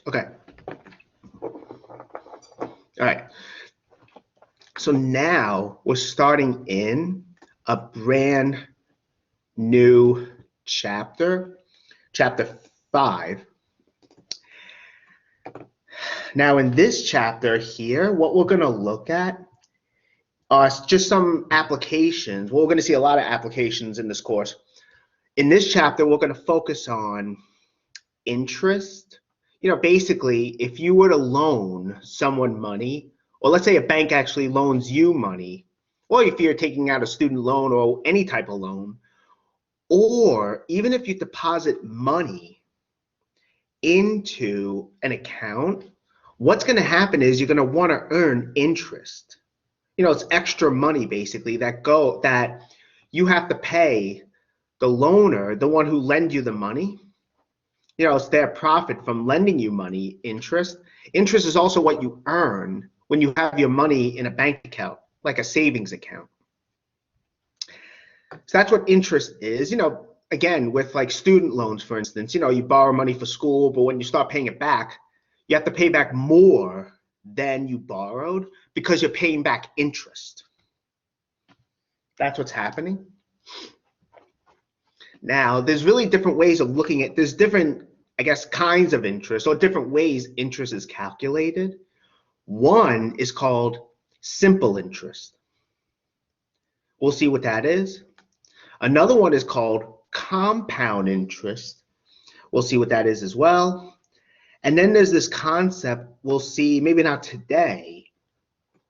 Okay. All right. So now we're starting in a brand new chapter, chapter 5. Now in this chapter here, what we're going to look at are just some applications. Well, we're going to see a lot of applications in this course. In this chapter, we're going to focus on interest. Basically, if you were to loan someone money, or let's say a bank actually loans you money, or if you're taking out a student loan or any type of loan, or even if you deposit money into an account, what's going to happen is you're going to want to earn interest. It's extra money basically that you have to pay the loaner, the one who lends you the money. It's their profit from lending you money, interest. Interest is also what you earn when you have your money in a bank account, like a savings account. So that's what interest is. Again, with like student loans, for instance, you borrow money for school, but when you start paying it back, you have to pay back more than you borrowed because you're paying back interest. That's what's happening. Now, there's really different ways of looking at, there's different, I guess, kinds of interest or different ways interest is calculated. One is called simple interest. We'll see what that is. Another one is called compound interest. We'll see what that is as well. And then there's this concept we'll see, maybe not today,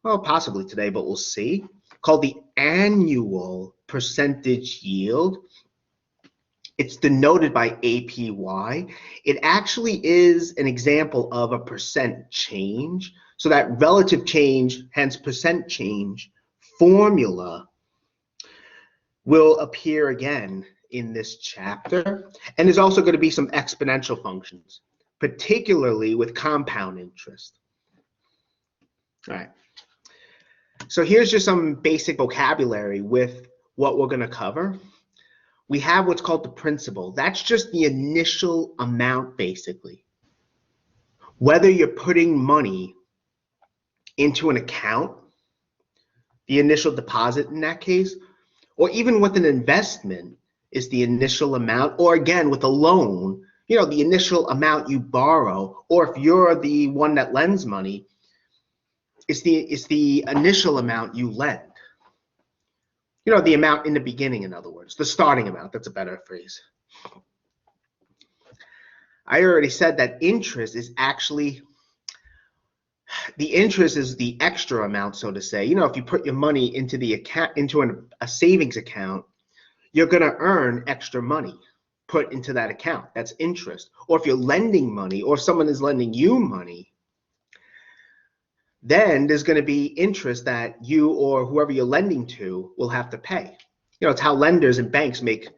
well, possibly today, but we'll see, called the annual percentage yield. It's denoted by APY. It actually is an example of a percent change. So that relative change, hence percent change formula, will appear again in this chapter. And there's also going to be some exponential functions, particularly with compound interest. All right. So here's just some basic vocabulary with what we're going to cover. We have what's called the principal. That's just the initial amount, basically. Whether you're putting money into an account, the initial deposit in that case, or even with an investment is the initial amount, or again, with a loan, the initial amount you borrow, or if you're the one that lends money, it's the initial amount you lend. The amount in the beginning, in other words, the starting amount, that's a better phrase. I already said that interest is actually, the interest is the extra amount, so to say. If you put your money into the account, into a savings account, you're going to earn extra money put into that account. That's interest. Or if you're lending money, or if someone is lending you money, then there's going to be interest that you or whoever you're lending to will have to pay. It's how lenders and banks make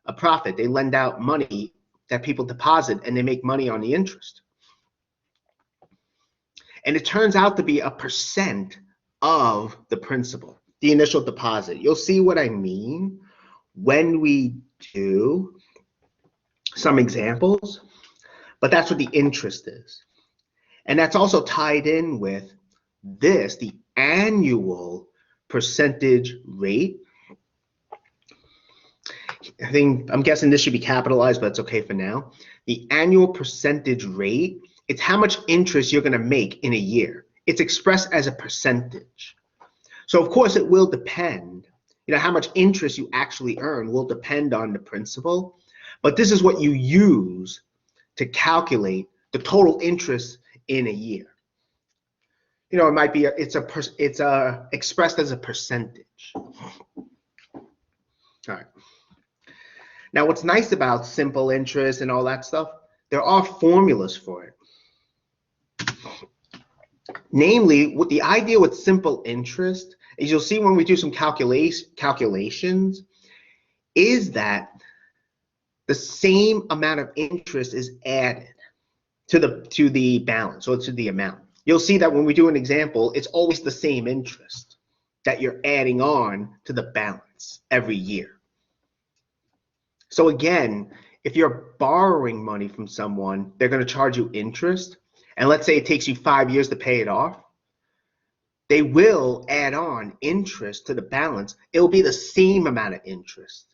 a profit. They lend out money that people deposit, and they make money on the interest. And it turns out to be a percent of the principal, the initial deposit. You'll see what I mean when we do some examples, but that's what the interest is. And that's also tied in with this, the annual percentage rate. I'm guessing this should be capitalized, but it's okay for now. The annual percentage rate, it's how much interest you're going to make in a year. It's expressed as a percentage. So of course it will depend, how much interest you actually earn will depend on the principal, but this is what you use to calculate the total interest in a year. It might be it's expressed as a percentage. All right. Now, what's nice about simple interest and all that stuff, there are formulas for it. Namely, what the idea with simple interest is, you'll see when we do some calculations, is that the same amount of interest is added to the balance, or to the amount. You'll see that when we do an example, it's always the same interest that you're adding on to the balance every year. So again, if you're borrowing money from someone, they're going to charge you interest. And let's say it takes you 5 years to pay it off. They will add on interest to the balance. It will be the same amount of interest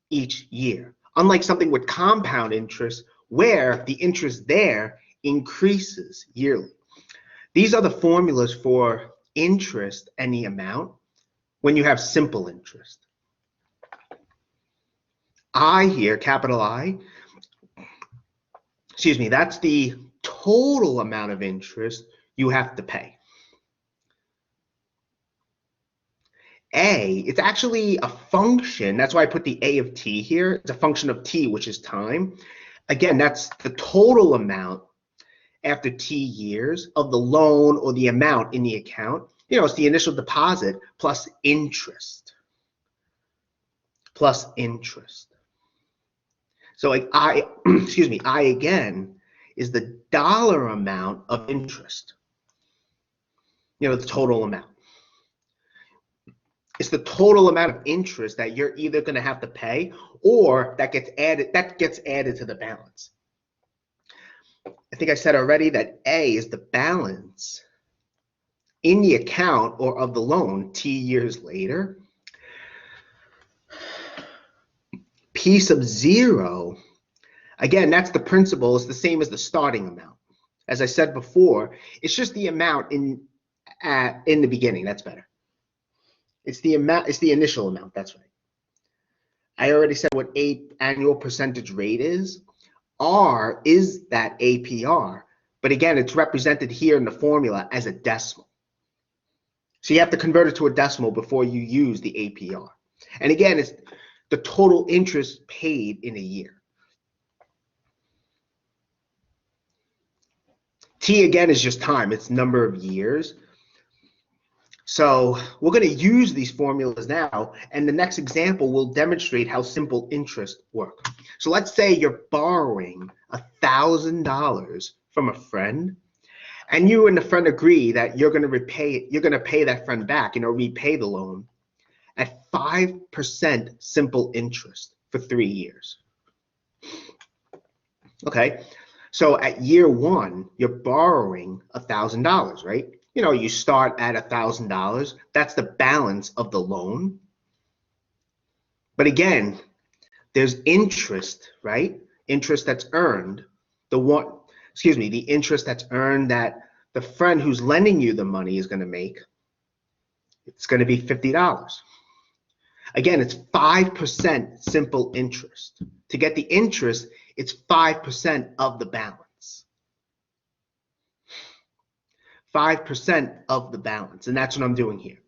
each year. Unlike something with compound interest, where the interest there increases yearly. These are the formulas for interest and the amount when you have simple interest. I here, capital I, that's the total amount of interest you have to pay. A, it's actually a function. That's why I put the A of t here. It's a function of t, which is time. Again, that's the total amount after t years of the loan or the amount in the account. You know, it's the initial deposit plus interest. Plus interest. So like I again is the dollar amount of interest. You know, the total amount. It's the total amount of interest that you're either going to have to pay or that gets added to the balance. I think I said already that A is the balance in the account or of the loan t years later. P sub 0, again, that's the principal. It's the same as the starting amount. As I said before, it's just the amount in the beginning. That's better. It's the amount, it's the initial amount, that's right. I already said what annual percentage rate is. R is that APR, but again, it's represented here in the formula as a decimal. So you have to convert it to a decimal before you use the APR. And again, it's the total interest paid in a year. T again is just time, it's number of years. So we're going to use these formulas now, and the next example will demonstrate how simple interest works. So let's say you're borrowing $1,000 from a friend, and you and the friend agree that you're going to pay that friend back, repay the loan at 5% simple interest for 3 years. Okay, so at year 1, you're borrowing $1,000, right? You start at $1,000. That's the balance of the loan. But again, there's interest, right? Interest that's earned. The interest that's earned that the friend who's lending you the money is going to make. It's going to be $50. Again, it's 5% simple interest. To get the interest, it's 5% of the balance. 5% of the balance, and that's what I'm doing here.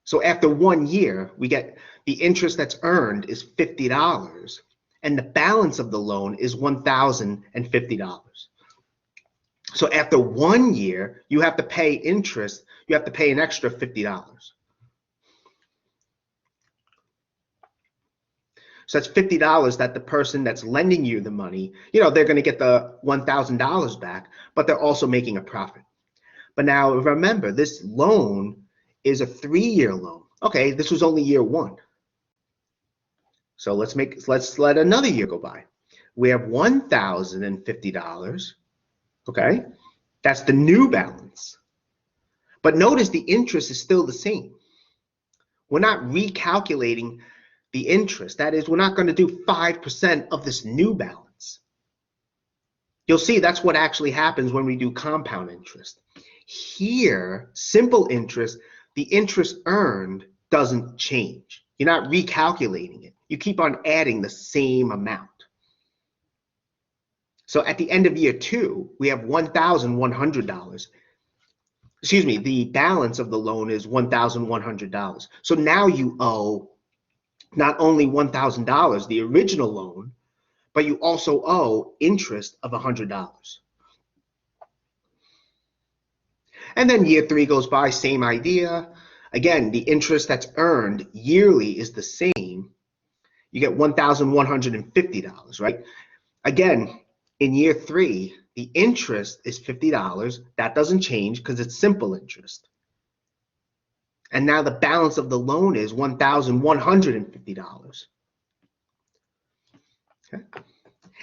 So after 1 year, we get the interest that's earned is $50, and the balance of the loan is $1,050. So after 1 year, you have to pay interest, you have to pay an extra $50. So that's $50 that the person that's lending you the money, they're going to get the $1,000 back, but they're also making a profit. But now remember, this loan is a 3-year loan. Okay, this was only year 1. So let's let another year go by. We have $1,050. Okay, that's the new balance. But notice the interest is still the same. We're not recalculating the interest. That is, we're not going to do 5% of this new balance. You'll see that's what actually happens when we do compound interest. Here, simple interest, the interest earned doesn't change. You're not recalculating it. You keep on adding the same amount. So at the end of year 2, we have $1,100. The balance of the loan is $1,100. So now you owe not only $1,000, the original loan, but you also owe interest of $100. And then year 3 goes by, same idea. Again, the interest that's earned yearly is the same. You get $1,150, right? Again, in year 3, the interest is $50. That doesn't change because it's simple interest. And now the balance of the loan is $1,150. Okay.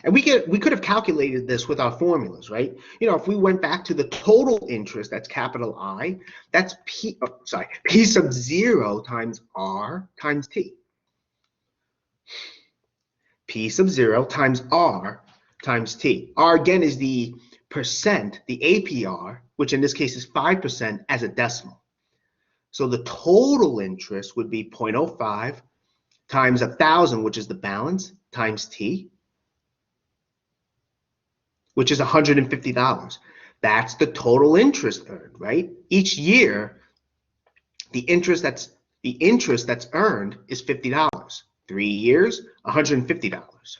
And we could have calculated this with our formulas, right? If we went back to the total interest, that's capital I, that's P sub 0 times R times T. P sub 0 times R times T. R, again, is the percent, the APR, which in this case is 5% as a decimal. So the total interest would be 0.05 times 1,000, which is the balance, times T, which is $150. That's the total interest earned, right? Each year, the interest that's earned is $50. 3 years, $150.